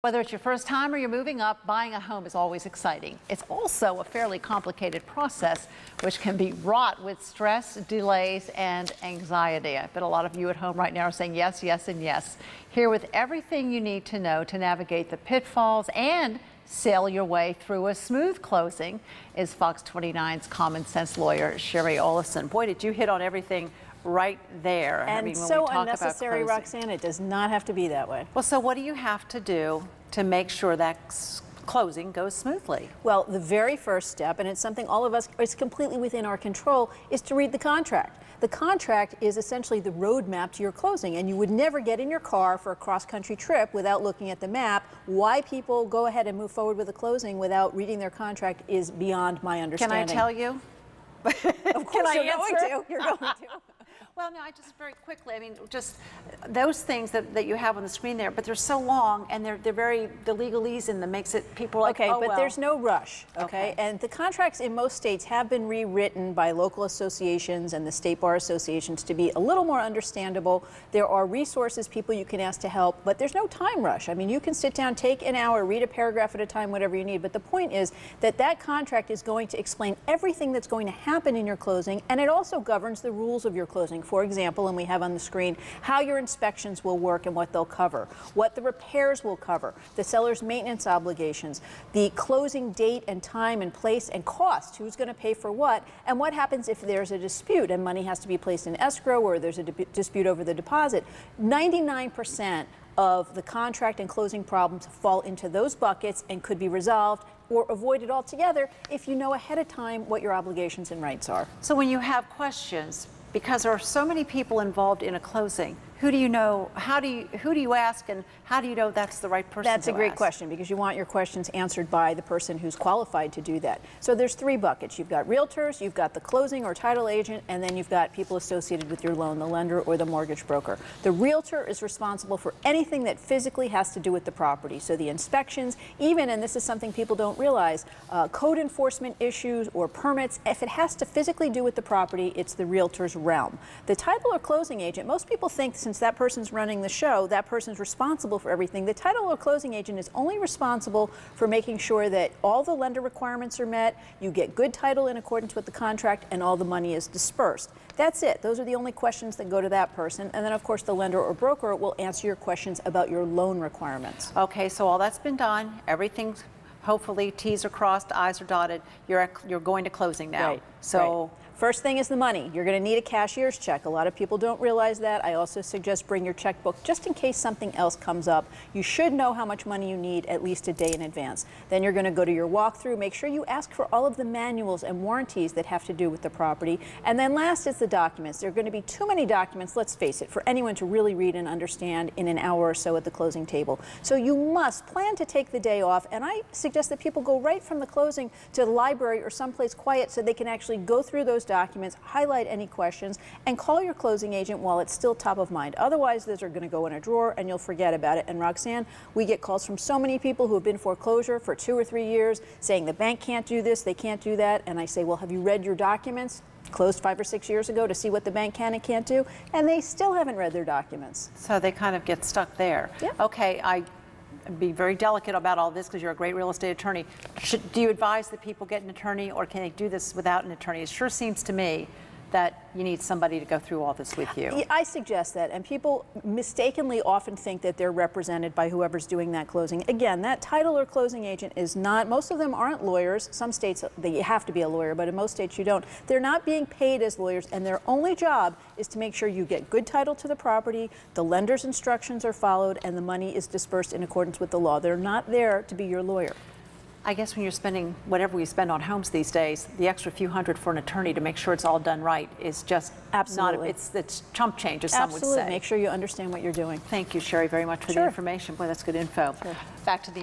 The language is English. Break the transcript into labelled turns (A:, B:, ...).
A: Whether it's your first time or you're moving up, buying a home is always exciting. It's also a fairly complicated process, which can be wrought with stress, delays, and anxiety. I bet a lot of you at home right now are saying yes, yes, and yes. Here with everything you need to know to navigate the pitfalls and sail your way through a smooth closing is Fox 29's common sense lawyer, Shari Olefson. Boy, did you hit on everything right there.
B: And
A: when
B: so
A: we talk
B: unnecessary,
A: about
B: Roxanne, it does not have to be that way.
A: Well, so what do you have to do to make sure that closing goes smoothly?
B: Well, the very first step, and it's something all of us, it's completely within our control, is to read the contract. The contract is essentially the roadmap to your closing, and you would never get in your car for a cross-country trip without looking at the map. Why people go ahead and move forward with a closing without reading their contract is beyond my understanding.
A: Can I tell you?
B: Of course you're going to. You're going to.
A: Well, no, I just very quickly, I mean, just those things that you have on the screen there, but they're so long and they're very, the legalese in them makes it, people are like,
B: okay,
A: oh,
B: but
A: well.
B: There's no rush, okay? And the contracts in most states have been rewritten by local associations and the state bar associations to be a little more understandable. There are resources, people you can ask to help, but there's no time rush. I mean, you can sit down, take an hour, read a paragraph at a time, whatever you need, but the point is that that contract is going to explain everything that's going to happen in your closing, and it also governs the rules of your closing. For example, and we have on the screen, how your inspections will work and what they'll cover, what the repairs will cover, the seller's maintenance obligations, the closing date and time and place and cost, who's going to pay for what, and what happens if there's a dispute and money has to be placed in escrow or there's a dispute over the deposit. 99% of the contract and closing problems fall into those buckets and could be resolved or avoided altogether if you know ahead of time what your obligations and rights are.
A: So when you have questions, because there are so many people involved in a closing, who do you know, who do you ask, and how do you know that's the right person to ask?
B: That's a great question, because you want your questions answered by the person who's qualified to do that. So there's three buckets. You've got realtors, you've got the closing or title agent, and then you've got people associated with your loan, the lender or the mortgage broker. The realtor is responsible for anything that physically has to do with the property. So the inspections, even, and this is something people don't realize, code enforcement issues or permits, if it has to physically do with the property, it's the realtor's realm. The title or closing agent, most people think since that person's running the show, that person's responsible for everything. The title or closing agent is only responsible for making sure that all the lender requirements are met, you get good title in accordance with the contract, and all the money is dispersed. That's it. Those are the only questions that go to that person. And then, of course, the lender or broker will answer your questions about your loan requirements.
A: Okay, so all that's been done. Everything's, hopefully, T's are crossed, I's are dotted. You're going to closing now.
B: Right.
A: So.
B: Right. First thing is the money. You're going to need a cashier's check. A lot of people don't realize that. I also suggest bring your checkbook just in case something else comes up. You should know how much money you need at least a day in advance. Then you're going to go to your walkthrough. Make sure you ask for all of the manuals and warranties that have to do with the property. And then last is the documents. There are going to be too many documents, let's face it, for anyone to really read and understand in an hour or so at the closing table. So you must plan to take the day off, and I suggest that people go right from the closing to the library or someplace quiet so they can actually go through those documents, highlight any questions, and call your closing agent while it's still top of mind. Otherwise, those are going to go in a drawer and you'll forget about it. And Roxanne, we get calls from so many people who have been foreclosure for 2 or 3 years saying the bank can't do this, they can't do that. And I say, well, have you read your documents? Closed 5 or 6 years ago to see what the bank can and can't do, and they still haven't read their documents.
A: So they kind of get stuck there.
B: Yeah.
A: Okay, be very delicate about all this because you're a great real estate attorney. Do you advise that people get an attorney, or can they do this without an attorney? It sure seems to me that you need somebody to go through all this with you.
B: I suggest that, and people mistakenly often think that they're represented by whoever's doing that closing. Again, that title or closing agent is not, most of them aren't lawyers. Some states, you have to be a lawyer, but in most states you don't. They're not being paid as lawyers, and their only job is to make sure you get good title to the property, the lender's instructions are followed, and the money is dispersed in accordance with the law. They're not there to be your lawyer.
A: I guess when you're spending whatever we spend on homes these days, the extra few hundred for an attorney to make sure it's all done right is just
B: absolutely
A: it's chump change, as some would say.
B: Make sure you understand what you're doing.
A: Thank you, Shari, very much for the information. Boy, that's good info.
B: Sure.
A: Back to the